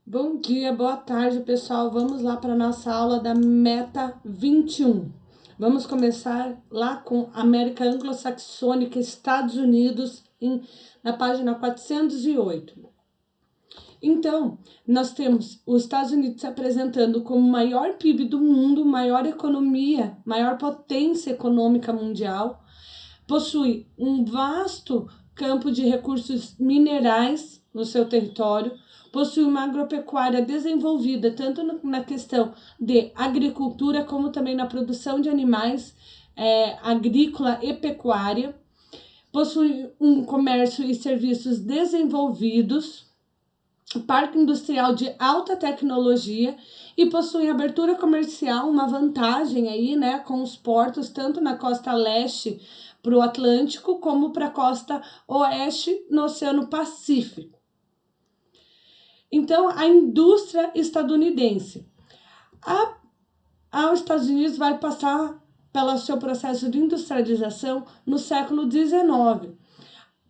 Bom dia, boa tarde, pessoal. Vamos lá para a nossa aula da Meta 21. Vamos começar lá com América Anglo-Saxônica, Estados Unidos, na página 408. Então, nós temos os Estados Unidos se apresentando como o maior PIB do mundo, maior economia, maior potência econômica mundial, possui um vasto campo de recursos minerais no seu território, possui uma agropecuária desenvolvida tanto na questão de agricultura como também na produção de animais agrícola e pecuária, possui um comércio e serviços desenvolvidos, parque industrial de alta tecnologia e possui abertura comercial, uma vantagem aí, né, com os portos tanto na costa leste para o Atlântico como para a costa oeste no Oceano Pacífico. Então, a indústria estadunidense. Os Estados Unidos vai passar pelo seu processo de industrialização no século XIX,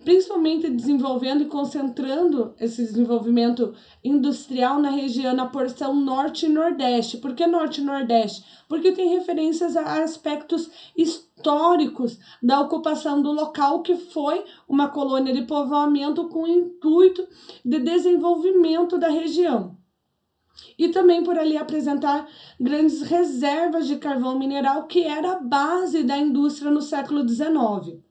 principalmente desenvolvendo e concentrando esse desenvolvimento industrial na região, na porção norte e nordeste. Por que norte e nordeste? Porque tem referências a aspectos históricos da ocupação do local, que foi uma colônia de povoamento com o intuito de desenvolvimento da região. E também por ali apresentar grandes reservas de carvão mineral, que era a base da indústria no século XIX.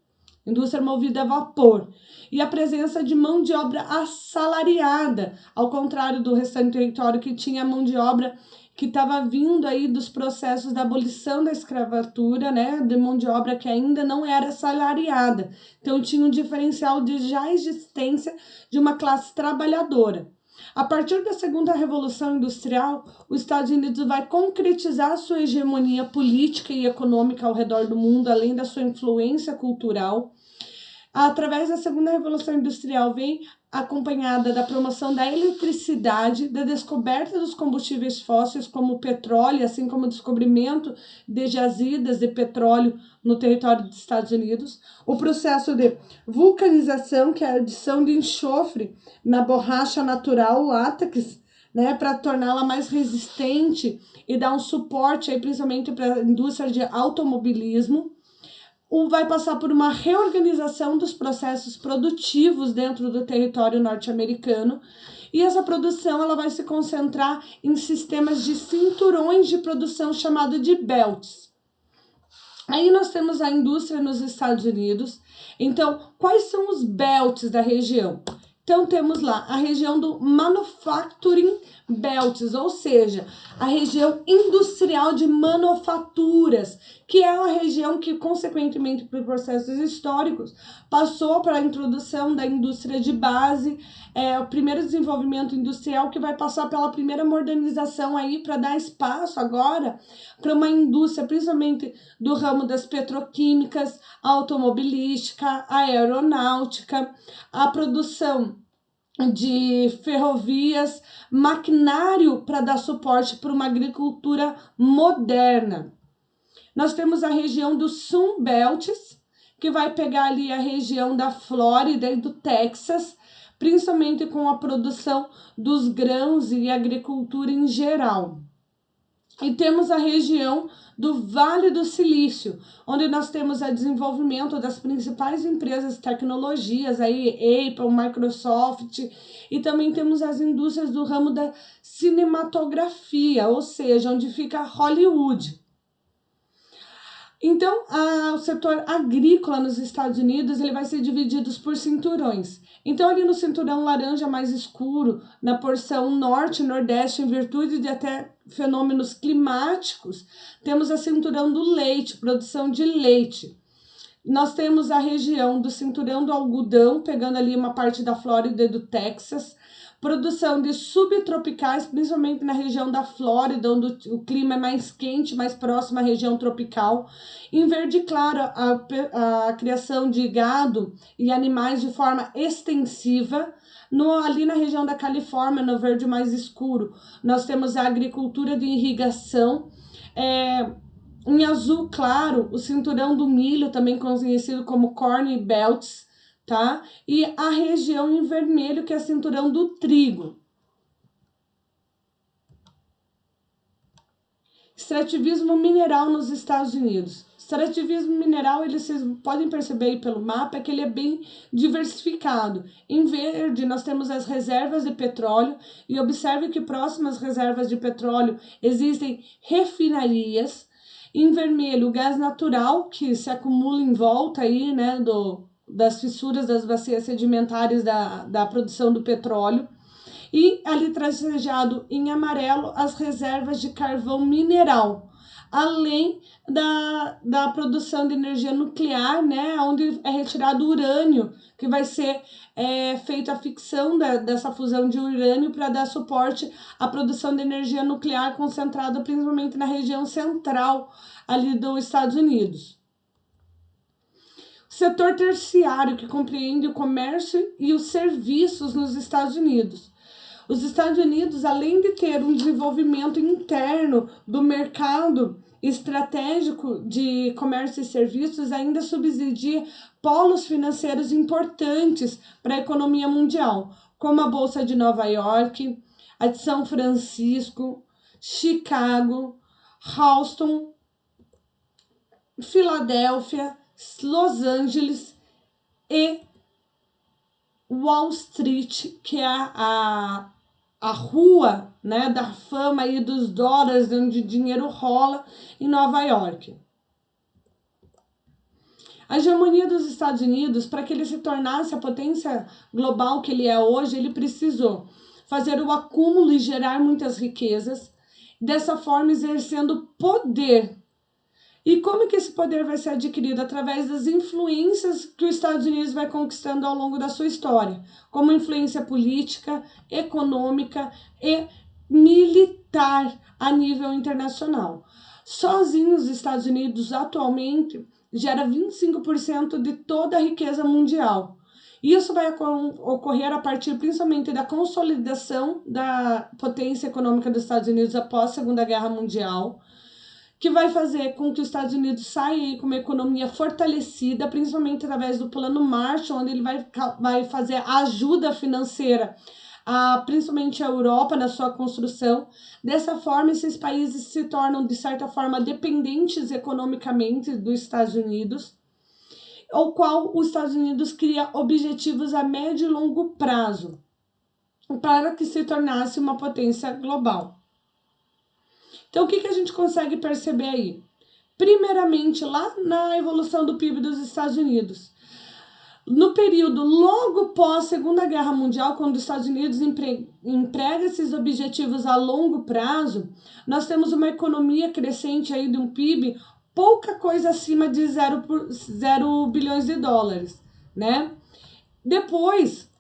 Indústria movida a vapor, e a presença de mão de obra assalariada, ao contrário do restante do território que tinha mão de obra que estava vindo aí dos processos da abolição da escravatura, né, de mão de obra que ainda não era assalariada. Então tinha um diferencial de já existência de uma classe trabalhadora. A partir da segunda revolução industrial, os Estados Unidos vai concretizar sua hegemonia política e econômica ao redor do mundo, além da sua influência cultural. Através da segunda revolução industrial, vem acompanhada da promoção da eletricidade, da descoberta dos combustíveis fósseis como o petróleo, assim como o descobrimento de jazidas de petróleo no território dos Estados Unidos, o processo de vulcanização, que é a adição de enxofre na borracha natural, látex, né, para torná-la mais resistente e dar um suporte aí, principalmente para a indústria de automobilismo. Vai passar por uma reorganização dos processos produtivos dentro do território norte-americano, e essa produção ela vai se concentrar em sistemas de cinturões de produção chamado de belts. Aí nós temos a indústria nos Estados Unidos. Então, quais são os belts da região? Então, temos lá a região do Manufacturing Belts, ou seja, a região industrial de manufaturas, que é uma região que, consequentemente, por processos históricos, passou para a introdução da indústria de base, o primeiro desenvolvimento industrial que vai passar pela primeira modernização aí para dar espaço agora para uma indústria, principalmente do ramo das petroquímicas, automobilística, aeronáutica, a produção de ferrovias, maquinário para dar suporte para uma agricultura moderna. Nós temos a região dos Sun Belts, que vai pegar ali a região da Flórida e do Texas, principalmente com a produção dos grãos e agricultura em geral. E temos a região do Vale do Silício, onde nós temos o desenvolvimento das principais empresas de tecnologias, aí Apple, Microsoft, e também temos as indústrias do ramo da cinematografia, ou seja, onde fica Hollywood. Então, o setor agrícola nos Estados Unidos ele vai ser dividido por cinturões. Então, ali no cinturão laranja mais escuro, na porção norte e nordeste, em virtude de até fenômenos climáticos, temos a cinturão do leite, produção de leite. Nós temos a região do cinturão do algodão, pegando ali uma parte da Flórida e do Texas, produção de subtropicais, principalmente na região da Flórida, onde o clima é mais quente, mais próximo à região tropical. Em verde claro, a criação de gado e animais de forma extensiva. Ali na região da Califórnia, no verde mais escuro, nós temos a agricultura de irrigação. Em azul claro, o cinturão do milho, também conhecido como Corn Belts, tá? E a região em vermelho, que é o cinturão do trigo. Extrativismo mineral nos Estados Unidos. Extrativismo mineral, vocês podem perceber aí pelo mapa, é que ele é bem diversificado. Em verde, nós temos as reservas de petróleo, e observe que próximas reservas de petróleo existem refinarias. Em vermelho, o gás natural, que se acumula em volta aí, né, das fissuras das bacias sedimentares da produção do petróleo. E ali tracejado em amarelo as reservas de carvão mineral, além da produção de energia nuclear, né, onde é retirado urânio, que vai ser feita a ficção dessa fusão de urânio para dar suporte à produção de energia nuclear concentrada principalmente na região central ali dos Estados Unidos. Setor terciário, que compreende o comércio e os serviços nos Estados Unidos. Os Estados Unidos, além de ter um desenvolvimento interno do mercado estratégico de comércio e serviços, ainda subsidia polos financeiros importantes para a economia mundial, como a Bolsa de Nova York, a de São Francisco, Chicago, Houston, Filadélfia, Los Angeles e Wall Street, que é a rua, né, da fama e dos dólares, onde o dinheiro rola em Nova York. A hegemonia dos Estados Unidos, para que ele se tornasse a potência global que ele é hoje, ele precisou fazer o acúmulo e gerar muitas riquezas, dessa forma exercendo poder. E como que esse poder vai ser adquirido? Através das influências que os Estados Unidos vai conquistando ao longo da sua história, como influência política, econômica e militar a nível internacional. Sozinhos, os Estados Unidos atualmente gera 25% de toda a riqueza mundial. Isso vai ocorrer a partir principalmente da consolidação da potência econômica dos Estados Unidos após a Segunda Guerra Mundial, que vai fazer com que os Estados Unidos saiam com uma economia fortalecida, principalmente através do Plano Marshall, onde ele vai fazer a ajuda financeira principalmente a Europa na sua construção. Dessa forma, esses países se tornam, de certa forma, dependentes economicamente dos Estados Unidos, ao qual os Estados Unidos cria objetivos a médio e longo prazo para que se tornasse uma potência global. Então, o que a gente consegue perceber aí? Primeiramente, lá na evolução do PIB dos Estados Unidos. No período logo pós Segunda Guerra Mundial, quando os Estados Unidos emprega esses objetivos a longo prazo, nós temos uma economia crescente aí de um PIB pouca coisa acima de 0 bilhões de dólares, né? Depois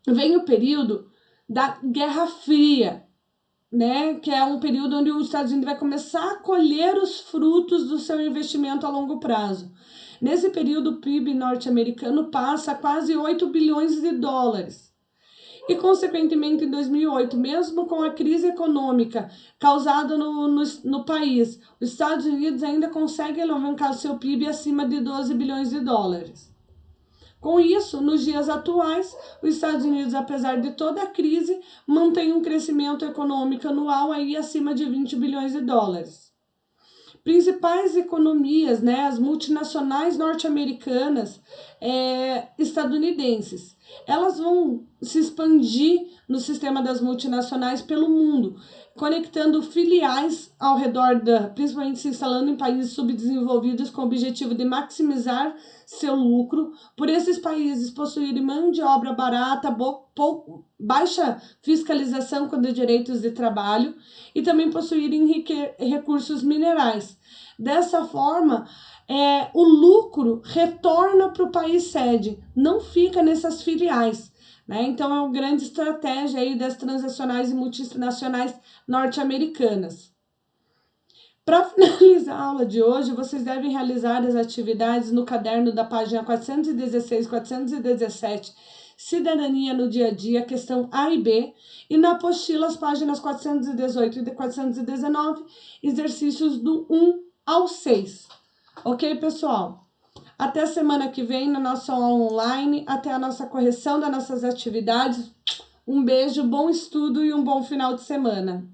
vem o período da Guerra Fria, né, que é um período onde os Estados Unidos vai começar a colher os frutos do seu investimento a longo prazo. Nesse período, o PIB norte-americano passa a quase 8 bilhões de dólares. E, consequentemente, em 2008, mesmo com a crise econômica causada no país, os Estados Unidos ainda conseguem alavancar seu PIB acima de 12 bilhões de dólares. Com isso, nos dias atuais, os Estados Unidos, apesar de toda a crise, mantém um crescimento econômico anual aí acima de 20 bilhões de dólares. Principais economias, né, as multinacionais norte-americanas, estadunidenses, elas vão se expandir no sistema das multinacionais pelo mundo, conectando filiais ao redor principalmente se instalando em países subdesenvolvidos com o objetivo de maximizar seu lucro, por esses países possuírem mão de obra barata, baixa fiscalização quanto a direitos de trabalho e também possuírem recursos minerais. Dessa forma, o lucro retorna para o país sede, não fica nessas filiais. Né? Então, é uma grande estratégia aí das transnacionais e multinacionais norte-americanas. Para finalizar a aula de hoje, vocês devem realizar as atividades no caderno da página 416 e 417, Cidadania no Dia a Dia, questão A e B, e na apostila, as páginas 418 e 419, exercícios do 1 ao 6. Ok, pessoal? Até a semana que vem na nossa aula online, até a nossa correção das nossas atividades. Um beijo, bom estudo e um bom final de semana.